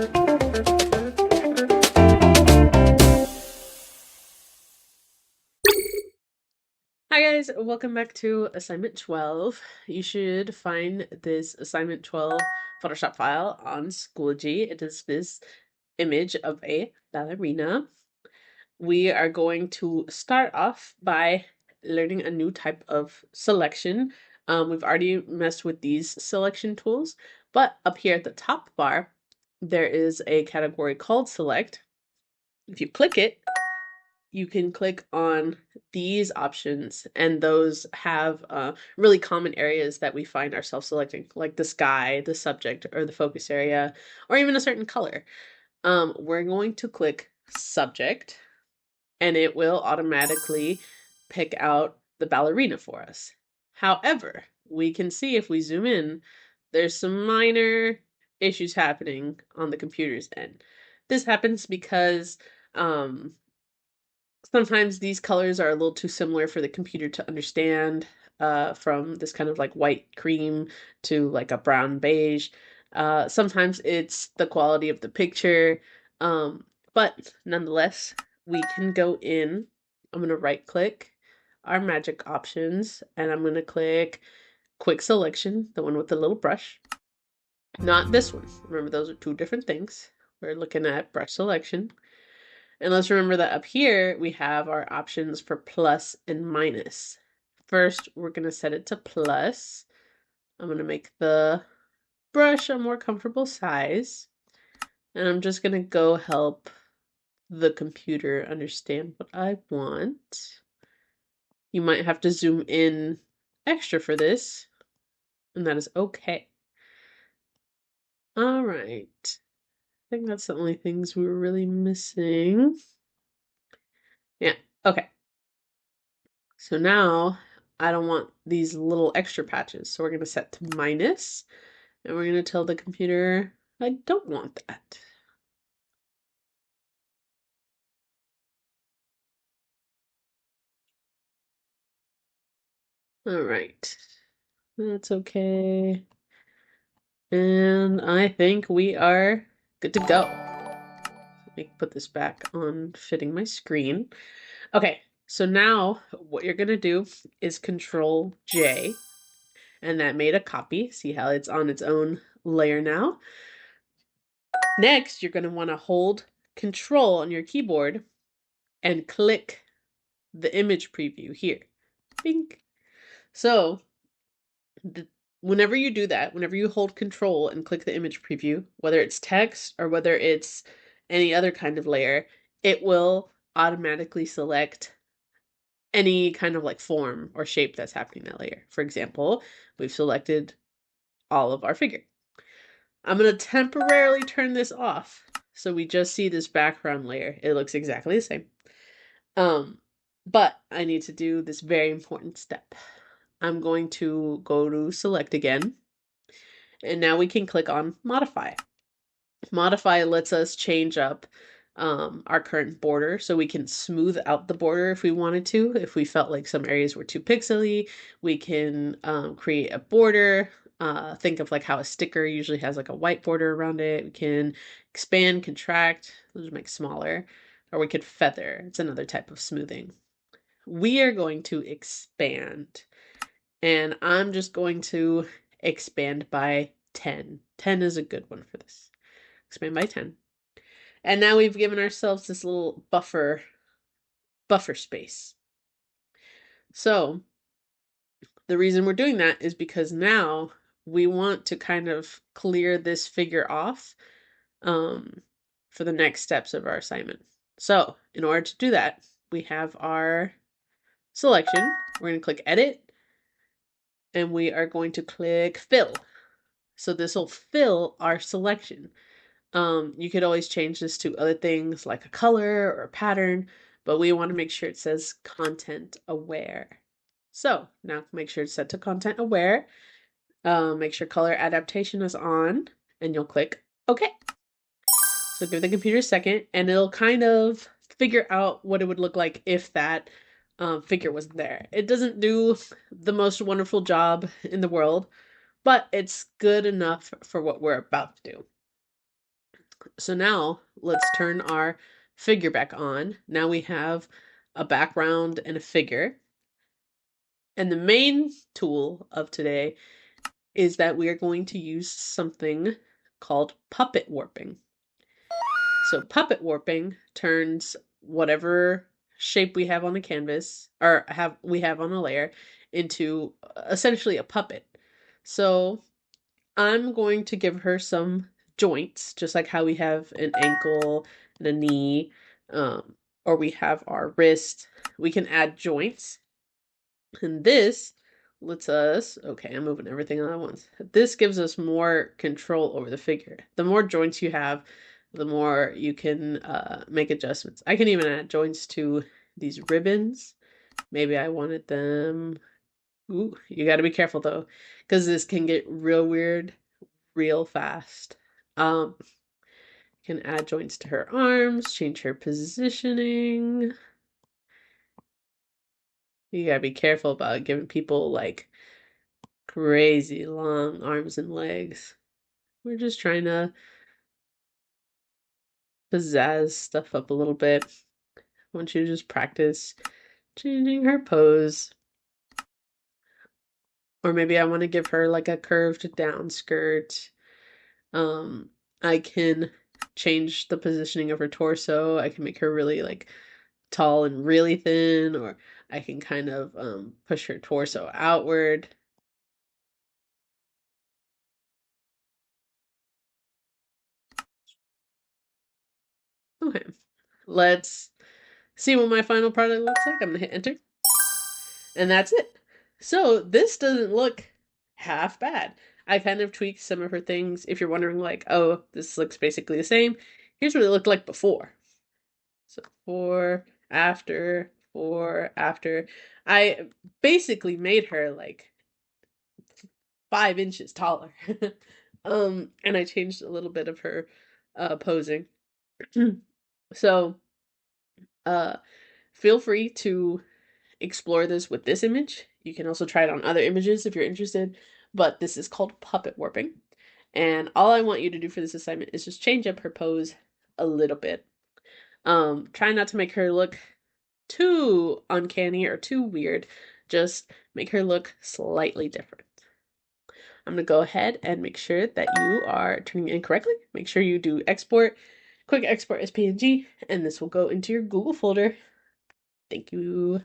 Hi guys, welcome back to assignment 12. You should find this assignment 12 Photoshop file on Schoology. It is this image of a ballerina. We are going to start off by learning a new type of selection. We've already messed with these selection tools, but up here at the top bar, there is a category called Select. If you click it, you can click on these options, and those have really common areas that we find ourselves selecting, like the sky, the subject, or the focus area, or even a certain color. We're going to click subject, and it will automatically pick out the ballerina for us. However, we can see if we zoom in, there's some minor issues happening on the computer's end. This happens because sometimes these colors are a little too similar for the computer to understand, from this kind of like white cream to like a brown beige. Sometimes it's the quality of the picture, but nonetheless, we can go in. I'm going to right click our magic options, and I'm going to click quick selection, the one with the little brush, not this one. Remember, those are two different things. We're looking at brush selection. And let's remember that up here we have our options for plus and minus. First, we're going to set it to plus. I'm going to make the brush a more comfortable size. And I'm just going to go help the computer understand what I want. You might have to zoom in extra for this, and that is okay. All right. I think that's the only things we were really missing. Yeah, okay. So now I don't want these little extra patches. So we're going to set to minus, and we're going to tell the computer I don't want that. All right. That's okay. And I think we are good to go. Let me put this back on fitting my screen. Okay, so now what you're going to do is Control J, and that made a copy. See how it's on its own layer now? Next, you're going to want to hold Control on your keyboard and click the image preview here. Bink. So, whenever you do that, whenever you hold Control and click the image preview, whether it's text or whether it's any other kind of layer, it will automatically select any kind of like form or shape that's happening in that layer. For example, we've selected all of our figure. I'm going to temporarily turn this off so we just see this background layer. It looks exactly the same. But I need to do this very important step. I'm going to go to select again, and now we can click on modify. Modify lets us change up our current border, so we can smooth out the border if we wanted to. If we felt like some areas were too pixely, we can create a border. Think of like how a sticker usually has like a white border around it. We can expand, contract, those make smaller, or we could feather. It's another type of smoothing. We are going to expand, and I'm just going to expand by 10. 10 is a good one for this. Expand by 10. And now we've given ourselves this little buffer space. So the reason we're doing that is because now we want to kind of clear this figure off for the next steps of our assignment. So in order to do that, we have our selection. We're going to click edit, and we are going to click fill. So this will fill our selection. You could always change this to other things like a color or a pattern, but we want to make sure it says content aware. So now make sure it's set to content aware. Make sure color adaptation is on, and you'll click OK. So give the computer a second, and it'll kind of figure out what it would look like if that figure was there. It doesn't do the most wonderful job in the world, but it's good enough for what we're about to do. So now let's turn our figure back on. Now we have a background and a figure. And the main tool of today is that we are going to use something called puppet warping. So puppet warping turns whatever shape we have on the canvas or we have on a layer into essentially a puppet. So I'm going to give her some joints, just like how we have an ankle and a knee, or we have our wrist. We can add joints. And this lets us, okay, I'm moving everything all at once. This gives us more control over the figure. The more joints you have, the more you can make adjustments. I can even add joints to these ribbons. Maybe I wanted them. Ooh, you got to be careful though, because this can get real weird real fast. Um, can add joints to her arms, change her positioning. You gotta be careful about giving people like crazy long arms and legs. We're just trying to pizzazz stuff up a little bit. I want you to just practice changing her pose. Or maybe I want to give her like a curved down skirt. I can change the positioning of her torso. I can make her really like tall and really thin, or I can kind of push her torso outward. Okay, let's see what my final product looks like. I'm gonna hit enter. And that's it. So this doesn't look half bad. I kind of tweaked some of her things. If you're wondering like, oh, this looks basically the same, here's what it looked like before. So before, after. I basically made her like 5 inches taller. And I changed a little bit of her posing. So uh feel free to explore this with this image. You can also try it on other images if you're interested, but this is called puppet warping. And all I want you to do for this assignment is just change up her pose a little bit. Try not to make her look too uncanny or too weird. Just make her look slightly different. I'm going to go ahead and make sure that you are turning in correctly. Make sure you do export, quick export as PNG, and this will go into your Google folder. Thank you.